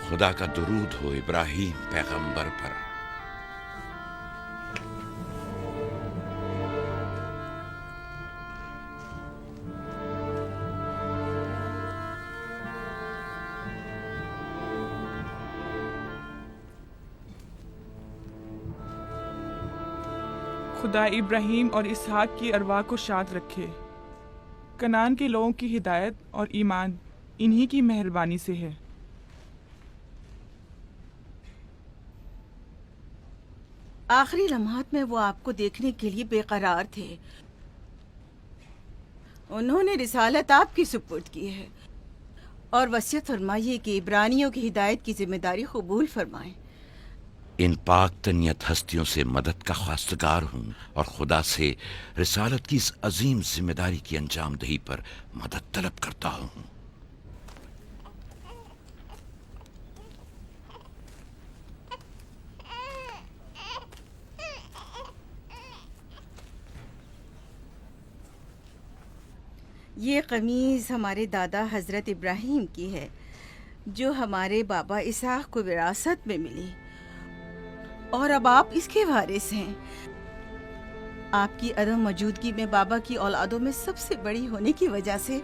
खुदा का दुरूद हो इब्राहीम पैगंबर पर। खुदा इब्राहीम और इसहाक की अरवाह को शाद रखे। कनान के लोगों की हिदायत और ईमान इन्हीं की मेहरबानी से है। आखिरी लम्हात में वो आपको देखने के लिए बेकरार थे। उन्होंने रिसालत आपकी सुपुर्द की है और वसीयत फरमाइए कि इब्रानियों की हिदायत की जिम्मेदारी कबूल फरमाएं। इन पाक तनियत हस्तियों से मदद का ख्वास्तगार हूँ और खुदा से रिसालत की इस अजीम जिम्मेदारी की अंजामदही पर मदद तलब करता हूँ। ये कमीज़ हमारे दादा हज़रत इब्राहीम की है, जो हमारे बाबा इसहाक को विरासत में मिली, और अब आप इसके वारिस हैं। आपकी अदम मौजूदगी में बाबा की औलादों में सबसे बड़ी होने की वजह से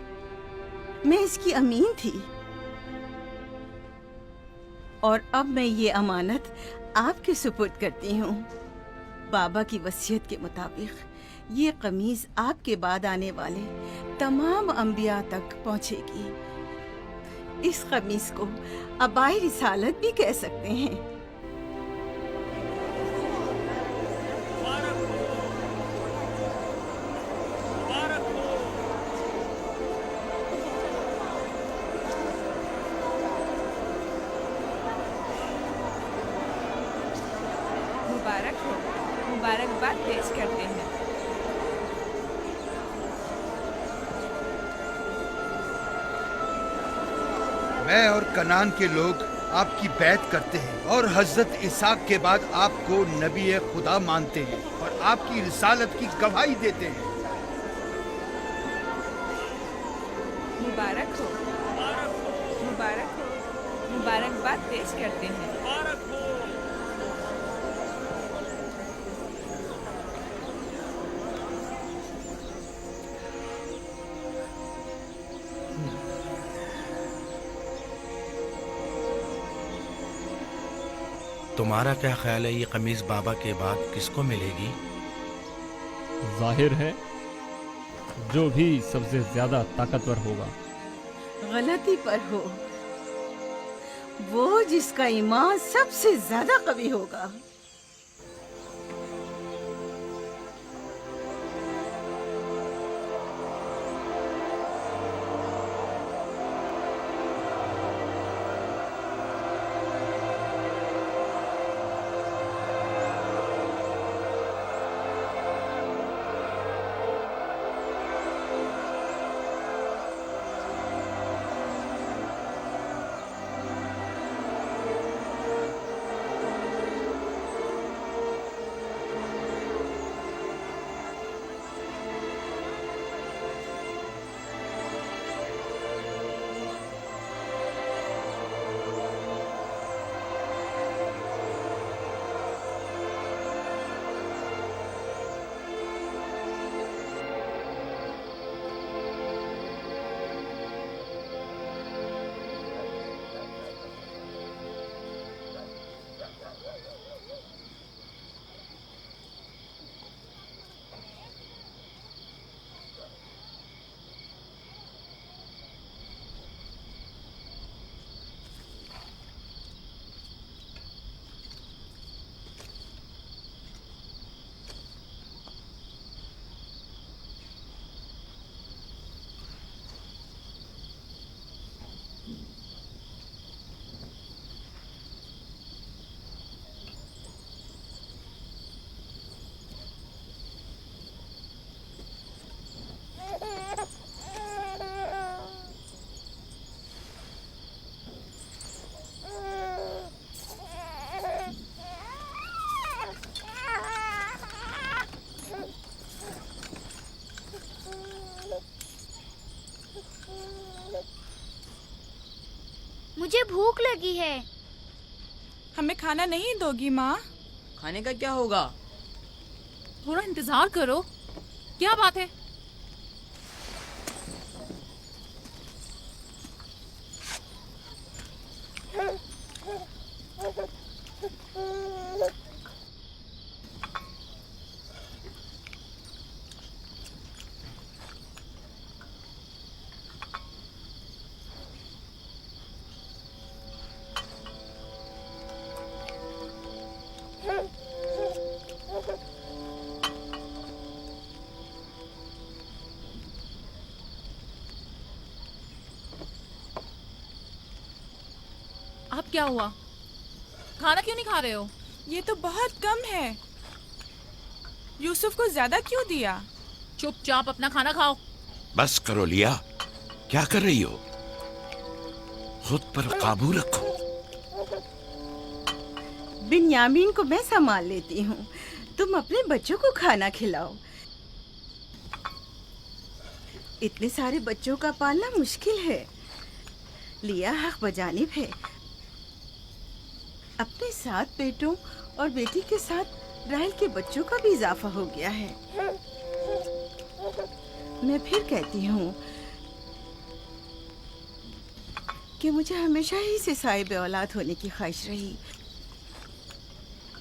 मैं इसकी अमीन थी, और अब मैं ये अमानत आपके सुपुर्द करती हूँ। बाबा की वसीयत के मुताबिक ये कमीज आपके बाद आने वाले तमाम अंबिया तक पहुँचेगी। इस कमीज को अबाई रिसालत भी कह सकते हैं। मुबारक हो, मुबारकबाद पेश करते हैं। मैं और कनान के लोग आपकी बैत करते हैं और हजरत इसहाक के बाद आपको नबी खुदा मानते हैं और आपकी रिसालत की गवाही देते हैं। मुबारक हो, मुबारक हो, मुबारकबाद पेश करते हैं। तुम्हारा क्या ख्याल है, ये कमीज बाबा के बाद किसको मिलेगी? जाहिर है जो भी सबसे ज्यादा ताकतवर होगा। गलती पर हो, वो जिसका ईमान सबसे ज्यादा कवी होगा। मुझे भूख लगी है। हमें खाना नहीं दोगी माँ? खाने का क्या होगा? थोड़ा इंतजार करो। क्या बात है? अब क्या हुआ? खाना क्यों नहीं खा रहे हो? ये तो बहुत कम है। यूसुफ को ज्यादा क्यों दिया? चुपचाप अपना खाना खाओ। बस करो लिया, क्या कर रही हो? खुद पर काबू रखो। बिन्यामीन को मैं संभाल लेती हूँ, तुम अपने बच्चों को खाना खिलाओ। इतने सारे बच्चों का पालना मुश्किल है। लिया हक बजानिब है। अपने 7 बेटों और बेटी के साथ राहेल के बच्चों का भी इजाफा हो गया है। मैं फिर कहती हूँ कि मुझे हमेशा ही से साहिब औलाद होने की ख्वाहिश रही,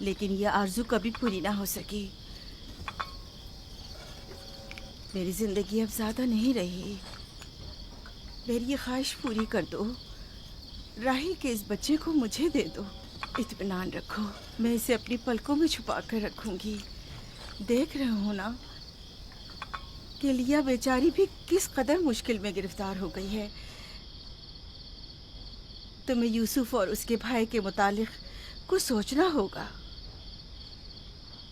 लेकिन यह आरज़ू कभी पूरी ना हो सकी। मेरी जिंदगी अब ज्यादा नहीं रही। मेरी ये ख्वाहिश पूरी कर दो। राहिल के इस बच्चे को मुझे दे दो। इत्मीनान रखो, मैं इसे अपनी पलकों में छुपा कर रखूंगी। देख रहे हो ना कि लिया बेचारी भी किस कदर मुश्किल में गिरफ्तार हो गई है। तुम्हें यूसुफ और उसके भाई के मुतालिक कुछ सोचना होगा।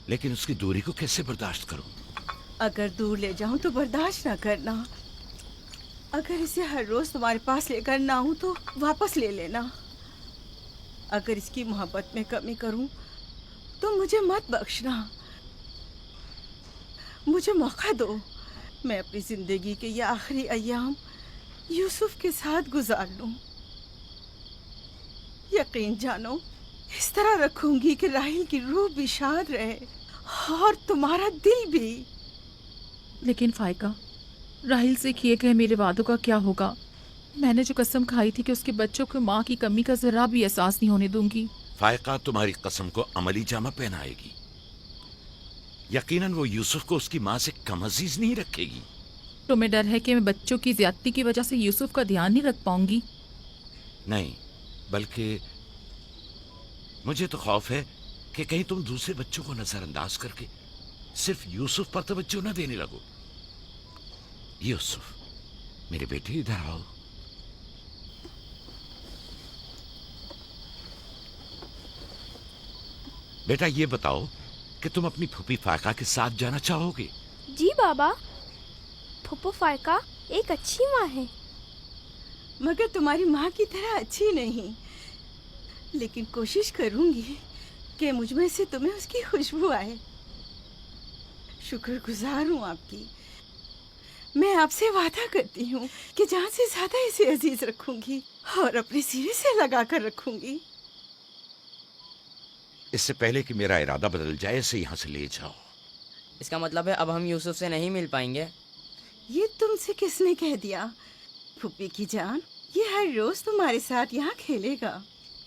लेकिन उसकी दूरी को कैसे बर्दाश्त करूं? अगर दूर ले जाऊं तो बर्दाश्त ना करना। अगर इसे हर रोज तुम्हारे पास लेकर ना आऊं तो वापस ले लेना। अगर इसकी मोहब्बत में कमी करूं तो मुझे मत बख्शना। मुझे मौका दो, मैं अपनी जिंदगी के ये आखिरी अय्याम यूसुफ के साथ गुजार लूं। यकीन जानो, इस तरह रखूंगी कि राहिल की रूह भी शाद रहे और तुम्हारा दिल भी। लेकिन फाइका, राहिल से किए गए मेरे वादों का क्या होगा? मैंने जो कसम खाई थी कि उसके बच्चों को माँ की कमी का जरा भी एहसास नहीं होने दूंगी। फायका तुम्हारी कसम को अमली जामा पहनाएगी। यकीनन वो यूसुफ को उसकी माँ से कम अजीज नहीं रखेगी। तुम्हें डर है कि मैं बच्चों की ज्यादती की वजह से यूसुफ का ध्यान नहीं रख पाऊंगी? नहीं, बल्कि मुझे तो खौफ है कि कहीं तुम दूसरे बच्चों को नजरअंदाज करके सिर्फ यूसुफ पर तवज्जो न देने लगो। यूसुफ, मेरे बेटे, इधर आओ। बेटा, ये बताओ कि तुम अपनी फूफी फायका के साथ जाना चाहोगे? जी बाबा, फूफो फायका एक अच्छी माँ है। मगर तुम्हारी माँ की तरह अच्छी नहीं, लेकिन कोशिश करूंगी कि मुझ में से तुम्हें उसकी खुशबू आए। शुक्रगुजार हूँ आपकी। मैं आपसे वादा करती हूँ कि जान से ज्यादा इसे अजीज रखूंगी और अपने सीने से लगा कर रखूंगी। इससे पहले कि मेरा इरादा बदल जाए, इसे यहाँ से ले जाओ। इसका मतलब है अब हम यूसुफ से नहीं मिल पाएंगे? ये तुमसे किसने कह दिया? फूफी की जान, ये हर रोज तुम्हारे साथ यहाँ खेलेगा।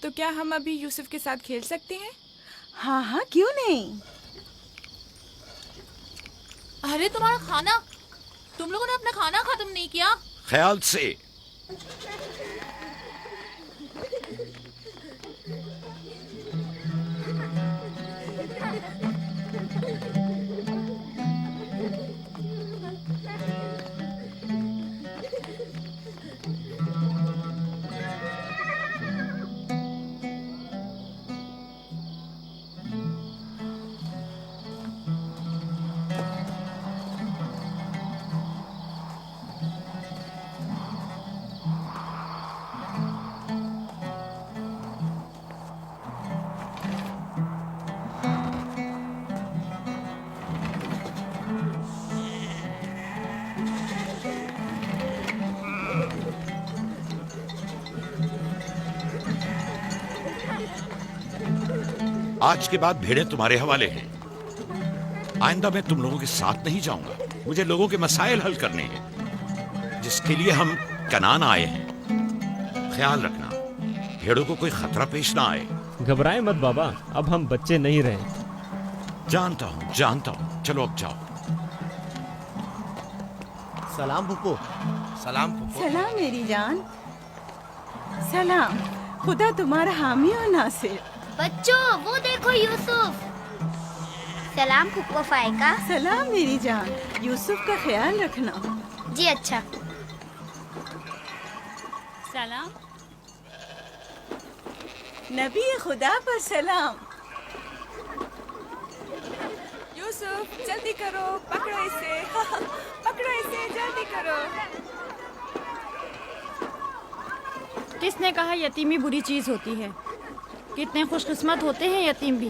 तो क्या हम अभी यूसुफ के साथ खेल सकते हैं? हाँ हाँ, क्यों नहीं। अरे तुम्हारा खाना, तुम लोगों ने अपना खाना खत्म नहीं किया? ख्याल से। आज के बाद भेड़ें तुम्हारे हवाले हैं। आइंदा मैं तुम लोगों के साथ नहीं जाऊंगा। मुझे लोगों के मसाइल हल करने हैं, जिसके लिए हम कनान आए हैं। ख्याल रखना भेड़ों को कोई खतरा पेश ना आए। घबराए मत बाबा, अब हम बच्चे नहीं रहे। जानता हूँ। चलो अब जाओ। सलाम फुप्पो। सलाम फुप्पो। सलाम मेरी जान। सलाम। खुदा तुम्हारा हामी और नासिर। बच्चों वो देखो यूसुफ। सलाम फुप्पो फाइका। सलाम मेरी जान। यूसुफ का ख्याल रखना। जी अच्छा। सलाम। नबी खुदा पर सलाम। यूसुफ जल्दी करो, पकड़ो इसे। पकड़ो इसे, जल्दी करो। किसने कहा यतीमी बुरी चीज होती है? कितने खुशकिस्मत होते हैं यतीम भी।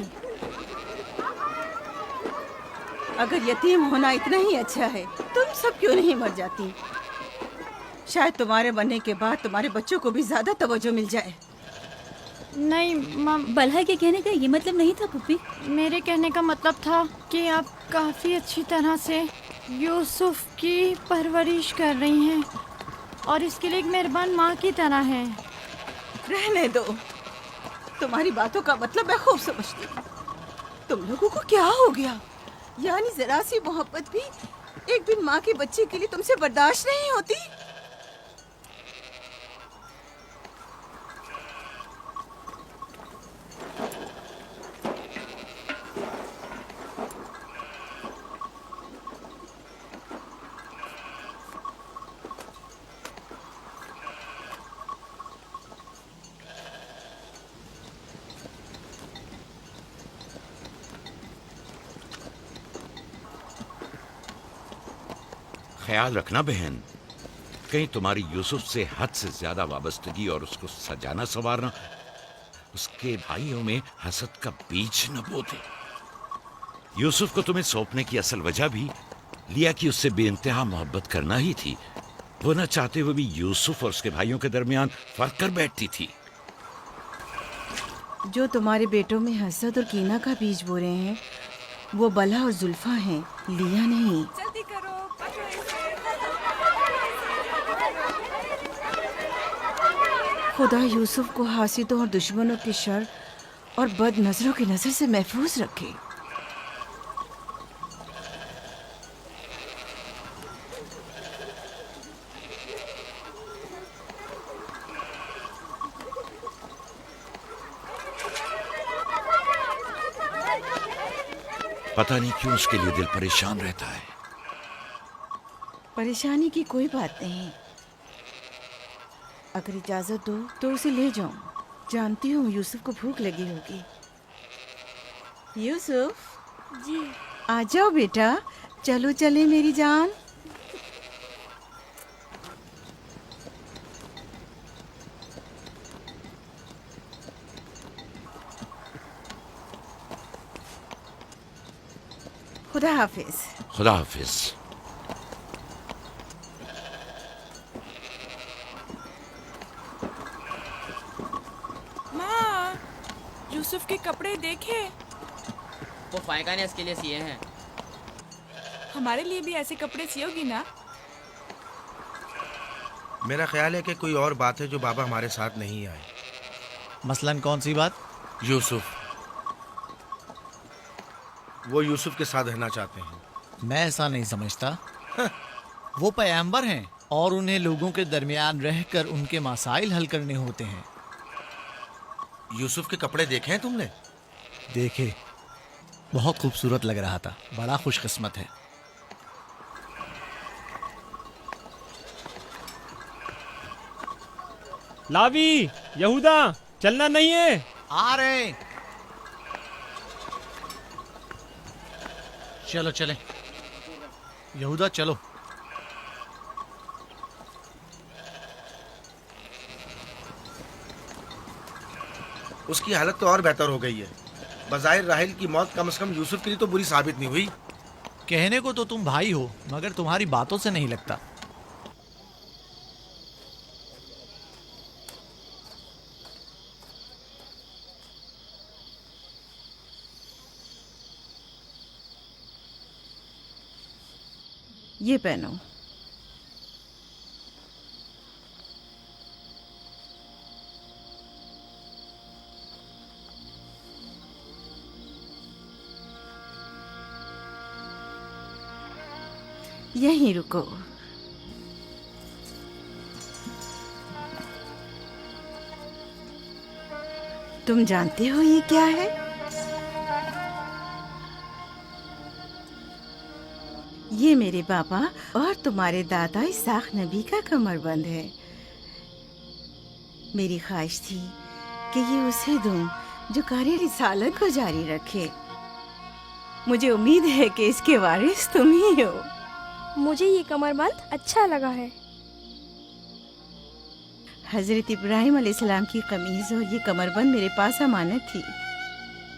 अगर यतीम होना इतना ही अच्छा है, तुम सब क्यों नहीं मर जाती? शायद तुम्हारे बनने के बाद तुम्हारे बच्चों को भी ज्यादा तवज्जो मिल जाए। नहीं मम, बल्हा के कहने का ये मतलब नहीं था पुप्पी। मेरे कहने का मतलब था कि आप काफ़ी अच्छी तरह से यूसुफ की परवरिश कर रही हैं और इसके लिए एक मेहरबान माँ की तरह हैं। रहने दो, तुम्हारी बातों का मतलब मैं खूब समझती हूँ। तुम लोगों को क्या हो गया? यानी जरा सी मोहब्बत भी एक बिन माँ के बच्चे के लिए तुमसे बर्दाश्त नहीं होती? ख्याल रखना बहन, कहीं तुम्हारी यूसुफ से हद से ज्यादा वाबस्तगी और उसको सजाना संवारना उसके भाइयों में हसद का बीज न बो दे। यूसुफ को तुम्हें सौंपने की असल वजह भी लिया कि उससे बेइंतहा मोहब्बत करना ही थी। वो न चाहते हुए भी यूसुफ और उसके भाइयों के दरमियान फर्क कर बैठती थी। जो तुम्हारे बेटों में हसद और कीना का बीज बो रहे हैं, वो बला और जुल्फा हैं, लिया नहीं। जल्दी करो, पकड़ो इसे। खुदा यूसुफ को हासिदों और दुश्मनों के शर और बद नजरों की नजर से महफूज रखे। पता नहीं क्यों उसके लिए दिल परेशान रहता है। परेशानी की कोई बात नहीं। अगर इजाजत दो तो उसे ले जाऊं। जानती हूँ यूसुफ को भूख लगी होगी। यूसुफ जी आ जाओ बेटा, चलो चले मेरी जान। खुदा हाफिज। खुदा हाफिज। माँ, यूसुफ के कपड़े देखे। वो फायका ने इसके लिए सिए हैं। हमारे लिए भी ऐसे कपड़े सियोगी ना? मेरा ख्याल है कि कोई और बात है जो बाबा हमारे साथ नहीं आए। मसलन कौन सी बात? यूसुफ। वो यूसुफ के साथ रहना चाहते हैं। मैं ऐसा नहीं समझता। वो पैगंबर हैं और उन्हें लोगों के दरमियान रहकर उनके मसाइल हल करने होते हैं। यूसुफ के कपड़े देखे हैं तुमने? देखे, बहुत खूबसूरत लग रहा था। बड़ा खुशकिस्मत है। लावी, यहूदा, चलना नहीं है। आ रहे हैं। चलो चले यहूदा, चलो। उसकी हालत तो और बेहतर हो गई है। बज़ाहिर राहिल की मौत कम से कम यूसुफ के लिए तो बुरी साबित नहीं हुई। कहने को तो तुम भाई हो, मगर तुम्हारी बातों से नहीं लगता। ये पहनो। यहीं रुको। तुम जानते हो ये क्या है? ये मेरे बाबा और तुम्हारे दादा इसाक नबी का कमरबंद है। मेरी ख्वाहिश थी कि ये उसे दूं जो कार्य रिसालत को जारी रखे। मुझे उम्मीद है कि इसके वारिस तुम ही हो। मुझे ये कमरबंद अच्छा लगा है। हजरत इब्राहिम अलैहिस्सलाम की कमीज और ये कमरबंद मेरे पास अमानत थी।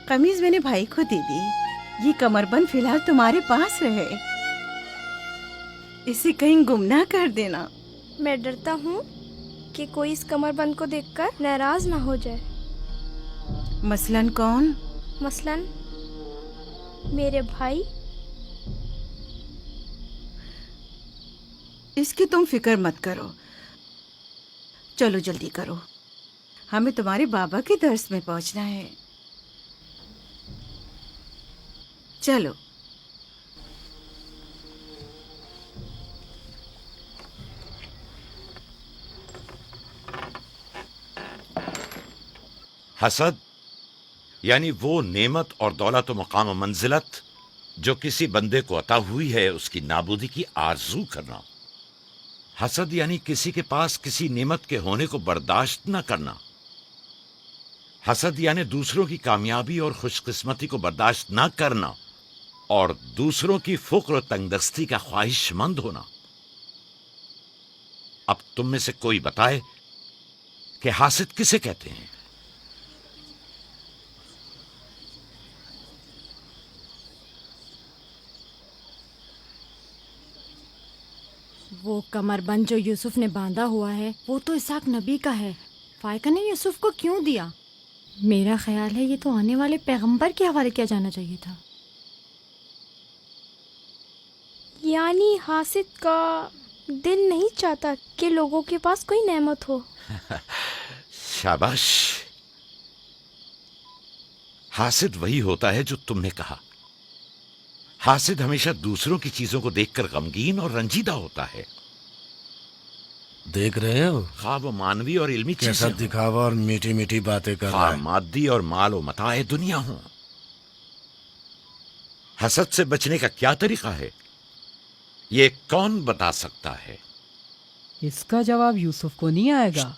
कमीज मैंने भाई को दे दी। ये कमरबंद फिलहाल तुम्हारे पास रहे। इसे कहीं गुम ना कर देना। मैं डरता हूँ कि कोई इस कमरबंद को देखकर नाराज ना हो जाए। मसलन कौन? मसलन मेरे भाई। इसकी तुम फिक्र मत करो। चलो जल्दी करो, हमें तुम्हारे बाबा के दर्स में पहुंचना है। चलो। हसद यानी वो नेमत और दौलत व मकाम व मंजिलत जो किसी बंदे को अता हुई है, उसकी नाबूदी की आरजू करना। हसद यानी किसी के पास किसी नेमत के होने को बर्दाश्त न करना। हसद यानी दूसरों की कामयाबी और खुशकिस्मती को बर्दाश्त न करना और दूसरों की फुक्र और तंगदस्ती का ख्वाहिशमंद होना। अब तुम में से कोई बताए कि हासिद किसे कहते हैं? वो कमरबंद जो यूसुफ ने बांधा हुआ है वो तो इसाक नबी का है। फायका ने यूसुफ को क्यों दिया? मेरा ख्याल है ये तो आने वाले पैगंबर के हवाले किया जाना चाहिए था। यानी हासिद का दिल नहीं चाहता कि लोगों के पास कोई नेमत हो। शाबाश। हासिद वही होता है जो तुमने कहा। हासिद हमेशा दूसरों की चीजों को देखकर गमगीन और रंजीदा होता है। देख रहे हो खा वो मानवी और इल्मी कैसा चीजें दिखावा और मीठी मीठी बातें कर रहा है। मादी और माल व मताए दुनिया हो। हसद से बचने का क्या तरीका है, ये कौन बता सकता है? इसका जवाब यूसुफ को नहीं आएगा।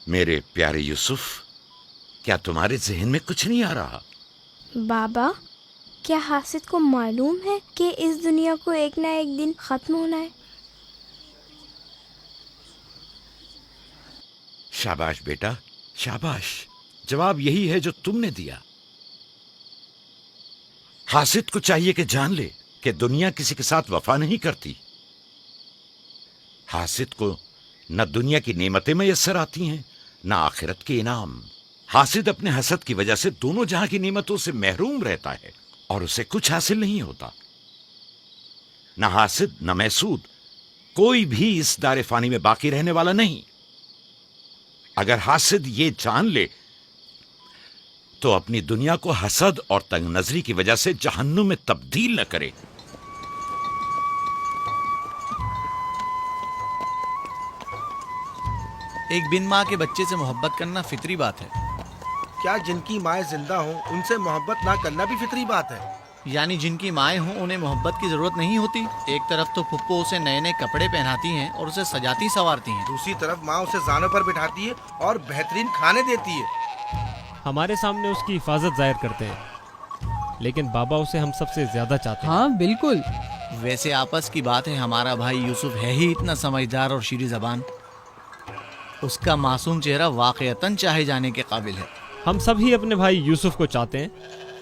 मेरे प्यारे यूसुफ, क्या तुम्हारे जहन में कुछ नहीं आ रहा? बाबा, क्या हासिद को मालूम है कि इस दुनिया को एक ना एक दिन खत्म होना है? शाबाश बेटा, शाबाश। जवाब यही है जो तुमने दिया। हासिद को चाहिए कि जान ले कि दुनिया किसी के साथ वफा नहीं करती। हासिद को न दुनिया की नेमतें मैसर आती हैं, न आखिरत के इनाम। हासिद अपने हसद की वजह से दोनों जहां की नेमतों से महरूम रहता है और उसे कुछ हासिल नहीं होता। न हासिद न महसूद, कोई भी इस दारे फानी में बाकी रहने वाला नहीं। अगर हासिद ये जान ले तो अपनी दुनिया को हसद और तंग नजरी की वजह से जहन्नुम में तब्दील न करे। एक बिन माँ के बच्चे से मोहब्बत करना फितरी बात है। क्या जिनकी माएँ जिंदा हों उनसे मोहब्बत ना करना भी फितरी बात है? यानी जिनकी माएँ हों उन्हें मोहब्बत की जरूरत नहीं होती। एक तरफ तो पुप्पो उसे नए नए कपड़े पहनाती हैं और उसे सजाती संवारती हैं, दूसरी तरफ माँ उसे जानों पर बिठाती है और बेहतरीन खाने देती है। हमारे सामने उसकी हिफाजत जाहिर करते हैं, लेकिन बाबा उसे हम सबसे ज्यादा चाहते हैं। हाँ बिल्कुल। वैसे आपस की बात है, हमारा भाई यूसुफ है ही इतना समझदार और शीरी जबान। उसका मासूम चेहरा वाकईतन चाहे जाने के काबिल है। हम सभी अपने भाई यूसुफ को चाहते हैं,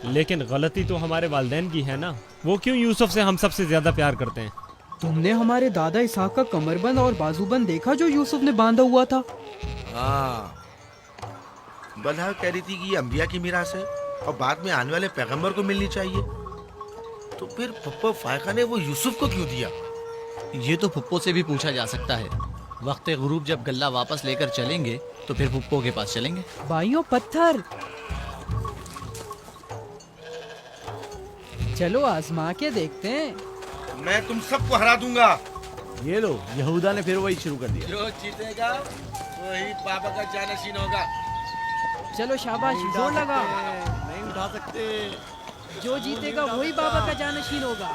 लेकिन गलती तो हमारे वालिदैन की है ना। वो क्यों यूसुफ से हम सबसे ज्यादा प्यार करते हैं? तुमने हमारे दादा इसाक का कमरबंद और बाजूबंद देखा जो यूसुफ ने बांधा हुआ था? हाँ, बल्हा कह रही थी कि ये अंबिया की मीरास है और बाद में आने वाले पैगंबर को मिलनी चाहिए। तो फिर फुप्पो फायका ने वो यूसुफ को क्यों दिया? ये तो फुप्पो से भी पूछा जा सकता है। वक्त गुरूब जब गल्ला वापस लेकर चलेंगे तो फिर फुप्पो के पास चलेंगे। भाइयों पत्थर, चलो आजमा के देखते हैं। मैं तुम सबको हरा दूंगा। ये लो, यहूदा ने फिर वही शुरू कर दिया। जो जीतेगा वही बाबा का जानशीन होगा। चलो शाबाश, जोर लगा। नहीं उठा सकते। जो जीतेगा वही बाबा का जानशीन होगा।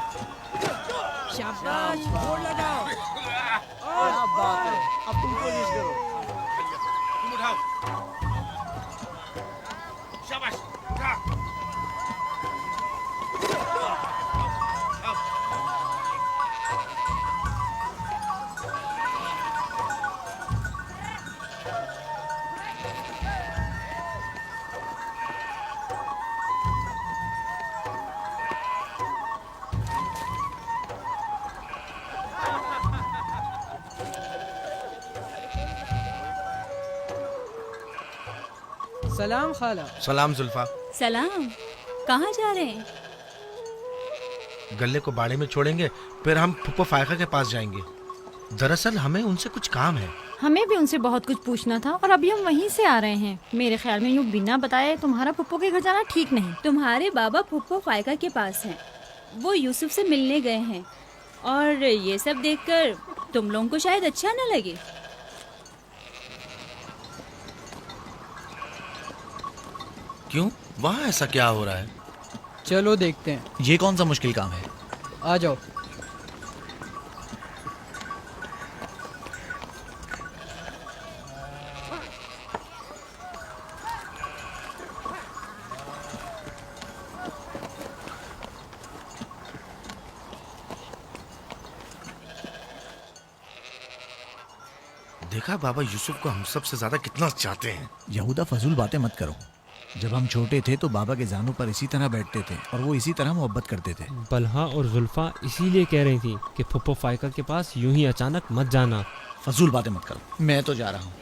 शाबाश, जोर लगाओ। क्या बात है, अब तुम कोशिश करो। तुम उठाओ। शाबाश, उठा। सलाम खाला। सलाम जुल्फा। सलाम। कहाँ जा रहे हैं? गल्ले को बाड़े में छोड़ेंगे, फिर हम फुप्पो फायका के पास जाएंगे। दरअसल हमें उनसे कुछ काम है। हमें भी उनसे बहुत कुछ पूछना था और अभी हम वहीं से आ रहे हैं। मेरे ख्याल में यूँ बिना बताए तुम्हारा फुप्पो के घर जाना ठीक नहीं। तुम्हारे बाबा फुप्पो फायका के पास हैं। वो यूसुफ से मिलने गए हैं और ये सब देखकर तुम लोगों को शायद अच्छा न लगे। क्यों? वहाँ ऐसा क्या हो रहा है? चलो देखते हैं। ये कौन सा मुश्किल काम है? आ जाओ। देखा बाबा यूसुफ को हम सबसे ज्यादा कितना चाहते हैं। यहूदा फजूल बातें मत करो। जब हम छोटे थे तो बाबा के जानों पर इसी तरह बैठते थे और वो इसी तरह मोहब्बत करते थे। बलहा और जुल्फा इसीलिए कह रही थी कि फुप्पो फायका के पास यूं ही अचानक मत जाना। फजूल बातें मत करो, मैं तो जा रहा हूँ।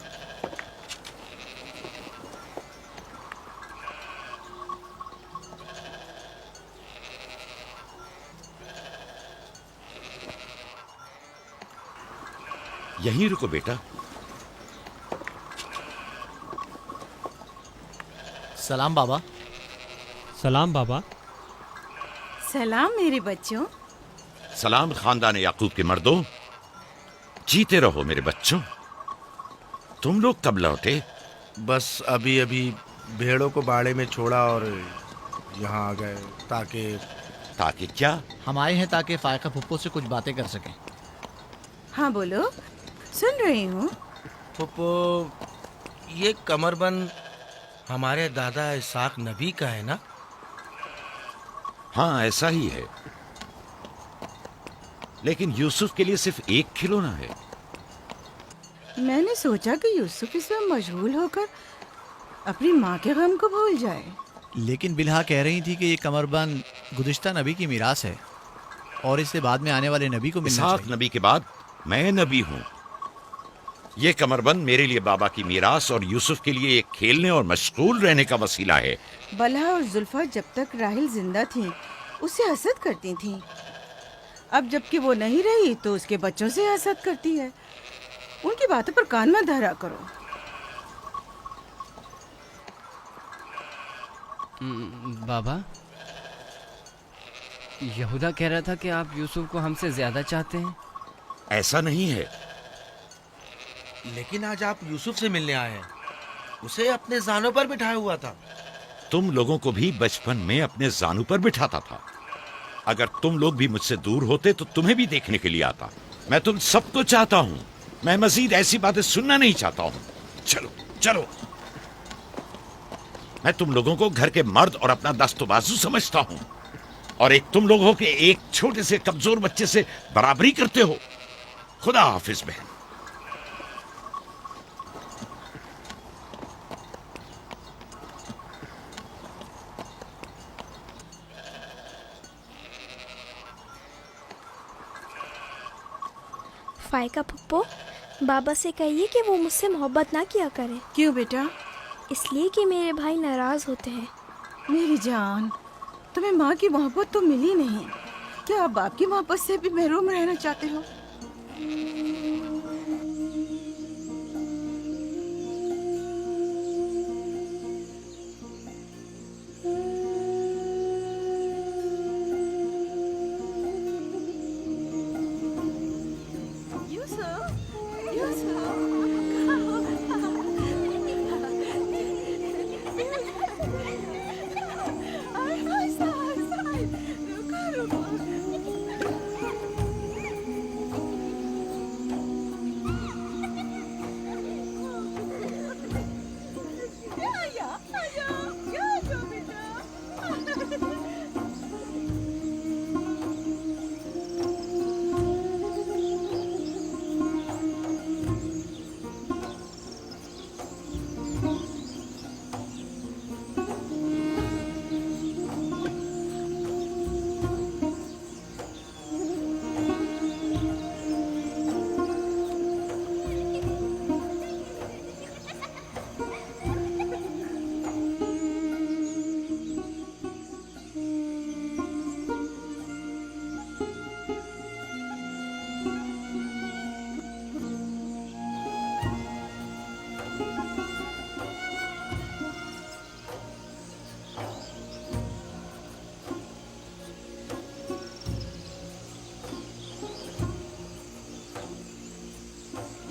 यहीं रुको बेटा। सलाम बाबा। सलाम बाबा। सलाम मेरे बच्चों। सलाम खानदान याकूब के मर्दों। जीते रहो मेरे बच्चों। तुम लोग कब लौटे? बस अभी अभी भेड़ों को बाड़े में छोड़ा और यहाँ आ गए। ताकि क्या? हम आए हैं ताकि फायका फुप्पो से कुछ बातें कर सकें। हाँ बोलो, सुन रही हूँ। फुप्पो, ये कमरबंद हमारे दादा इसाक नबी का है ना? हाँ ऐसा ही है, लेकिन यूसुफ के लिए सिर्फ एक खिलौना है। मैंने सोचा कि यूसुफ इसमें मशगूल होकर अपनी माँ के गम को भूल जाए। लेकिन बिलहा कह रही थी कि ये कमरबंद गुज़िश्ता नबी की मीरास है और इससे बाद में आने वाले नबी को मिलना इसाक चाहिए। नबी के बाद मैं नबी हूँ। ये कमरबंद मेरे लिए बाबा की मीरास और यूसुफ के लिए एक खेलने और मशगूल रहने का वसीला है। बलहा और जुल्फा जब तक राहिल जिंदा थी उससे हसद करती थीं। अब जबकि वो नहीं रही तो उसके बच्चों से हसद करती है। उनकी बातों पर कान मत धरा करो। बाबा, यहूदा कह रहा था कि आप यूसुफ को हमसे ज्यादा चाहते हैं। ऐसा नहीं है। लेकिन आज आप यूसुफ से मिलने आए हैं। उसे अपने जानों पर बिठाया हुआ था। तुम लोगों को भी बचपन में अपने जानू पर बिठाता था। अगर तुम लोग भी मुझसे दूर होते तो तुम्हें भी देखने के लिए आता। मैं तुम सबको चाहता हूँ। मैं मजीद ऐसी बातें सुनना नहीं चाहता हूँ। चलो चलो। मैं तुम लोगों को घर के मर्द और अपना दस्तबाजू समझता हूँ, और एक तुम लोग हो कि एक छोटे से कमजोर बच्चे से बराबरी करते हो। खुदा हाफिज बहन। फायका पप्पो, बाबा से कहिए कि वो मुझसे मोहब्बत ना किया करे। क्यों बेटा? इसलिए कि मेरे भाई नाराज होते हैं। मेरी जान, तुम्हें माँ की मोहब्बत तो मिली नहीं। क्या आप बाप की मोहब्बत से भी महरूम रहना चाहते हो?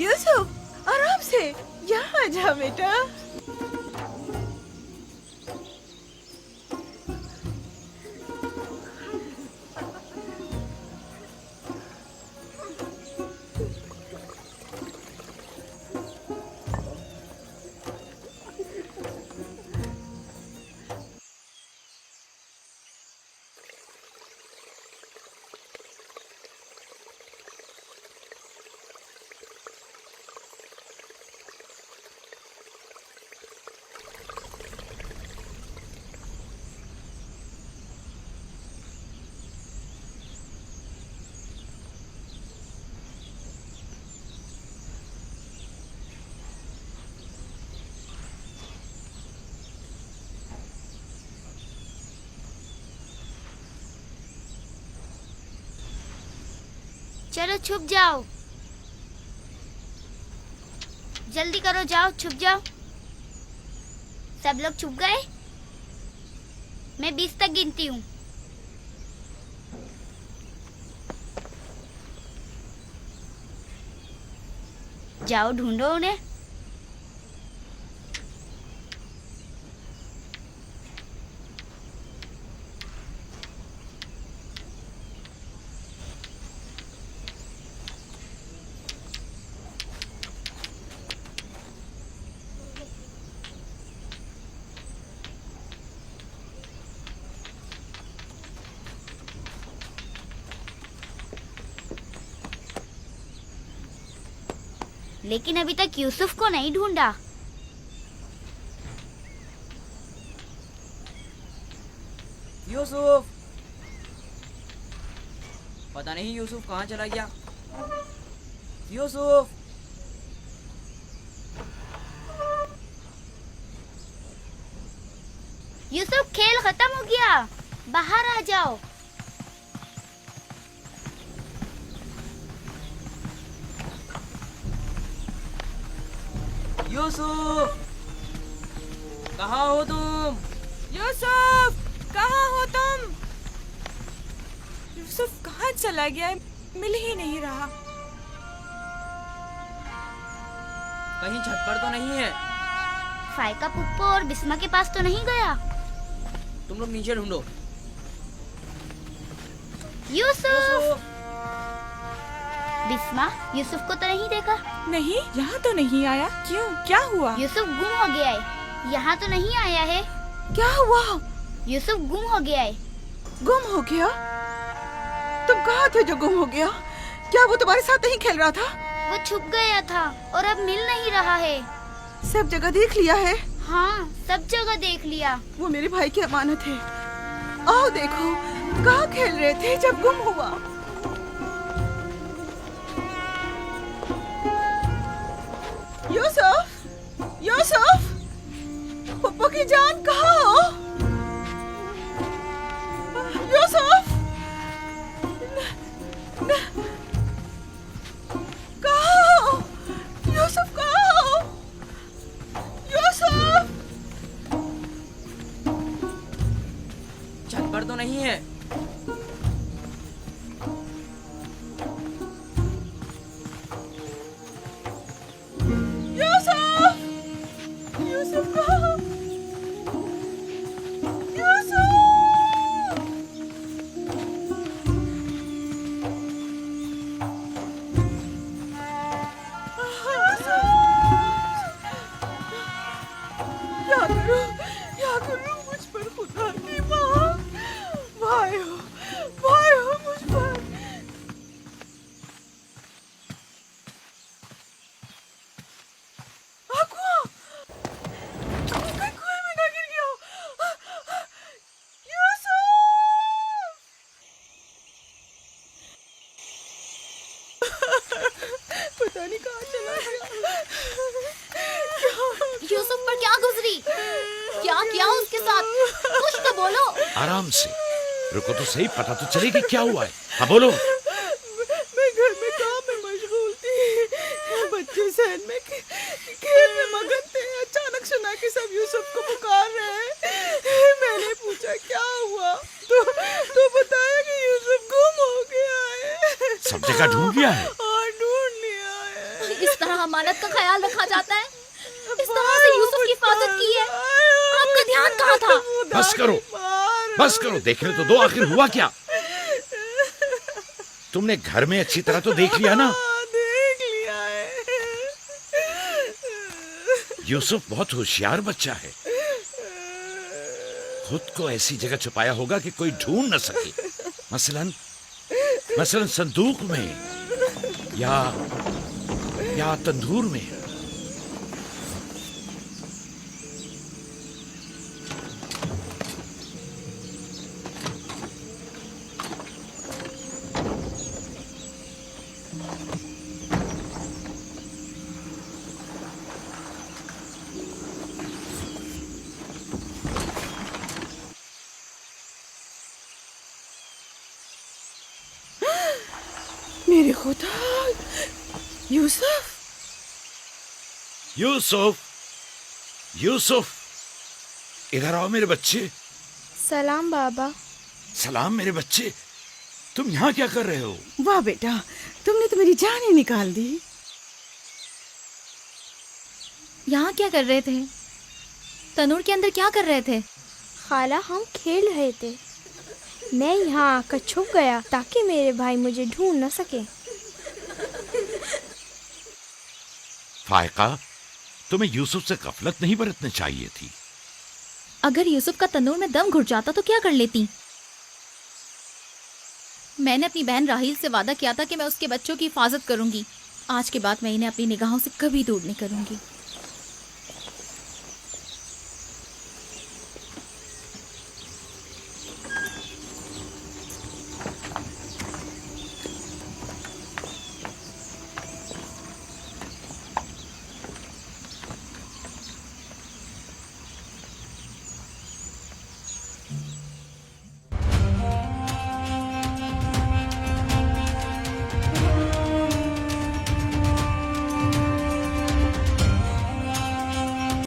यूसुफ, आराम से, यहाँ आ जा बेटा। चलो छुप जाओ, जल्दी करो, जाओ छुप जाओ। सब लोग छुप गए? मैं 20 तक गिनती हूँ। जाओ ढूंढो उन्हें। लेकिन अभी तक यूसुफ को नहीं ढूंढा। यूसुफ, पता नहीं यूसुफ कहाँ चला गया। यूसुफ, यूसुफ, खेल खत्म हो गया, बाहर आ जाओ। यूसुफ, कहाँ हो तुम? यूसुफ, कहाँ हो तुम? यूसुफ कहाँ चला गया है? मिल ही नहीं रहा। कहीं छत पर तो नहीं है? फाइका पुप्पो और बिस्मा के पास तो नहीं गया? तुम लोग नीचे ढूंढो। यूसुफ! बिस्मा, यूसुफ को तो नहीं देखा? नहीं, यहाँ तो नहीं आया। क्यों, क्या हुआ? यूसुफ गुम हो गया है, यहाँ तो नहीं आया है। क्या हुआ? यूसुफ गुम हो गया है। गुम हो गया? तुम कहाँ थे जो गुम हो गया? क्या वो तुम्हारे साथ नहीं खेल रहा था? वो छुप गया था और अब मिल नहीं रहा है। सब जगह देख लिया है? हाँ, सब जगह देख लिया। वो मेरे भाई की अमानत है। आओ देखो, कहाँ खेल रहे थे जब गुम हुआ? यूसुफ, यूसुफ, पप्पू की जान कहाँ हो? यूसुफ, छत पर तो नहीं है? यूसुफ! यूसुफ कहाँ? यूसुफ! क्या करूं मुझ पर खुदा की माँ, भाई हो मुझ पर। कुएं में ना गिर गया। यूसुफ! पता नहीं कहाँ चला गया। यूसुफ पर क्या गुजरी? क्या किया उसके साथ? कुछ तो बोलो। आराम से रुको तो सही, पता तो चलेगी क्या हुआ है। हाँ बोलो। मैं घर में काम में मशगूल थी, बच्चे सहन में खेल में मगन थे। अचानक सुना कि सब यूसुफ को पुकार रहे हैं। मैंने पूछा क्या हुआ, तो बताया कि यूसुफ गुम हो गया है। सब जगह ढूंढ लिया है? हाँ, ढूंढ लिया है। इस तरह अमानत का ख्याल रखा जाता है? इस तरह से यूसुफ की हिफाजत की है? आपका ध्यान कहाँ था? बस करो, देखने तो दो, आखिर हुआ क्या? तुमने घर में अच्छी तरह तो देख लिया ना? देख लिया है। यूसुफ बहुत होशियार बच्चा है, खुद को ऐसी जगह छुपाया होगा कि कोई ढूंढ न सके। मसलन संदूक में या तंदूर में। मेरे खुदा, यूसुफ! यूसुफ, इधर आओ मेरे बच्चे। सलाम बाबा। सलाम मेरे बच्चे, तुम यहाँ क्या कर रहे हो? वाह बेटा, तुमने तो मेरी जान ही निकाल दी। यहाँ क्या कर रहे थे? तनूर के अंदर क्या कर रहे थे? खाला, हम खेल रहे थे। मैं यहाँ आकर छुप गया ताकि मेरे भाई मुझे ढूंढ न सके। फायका, तुम्हें यूसुफ से गफलत नहीं बरतनी चाहिए थी। अगर यूसुफ का तनूर में दम घुट जाता तो क्या कर लेती? मैंने अपनी बहन राहील से वादा किया था कि मैं उसके बच्चों की हिफाजत करूंगी। आज के बाद मैं इन्हें अपनी निगाहों से कभी दूर नहीं करूंगी।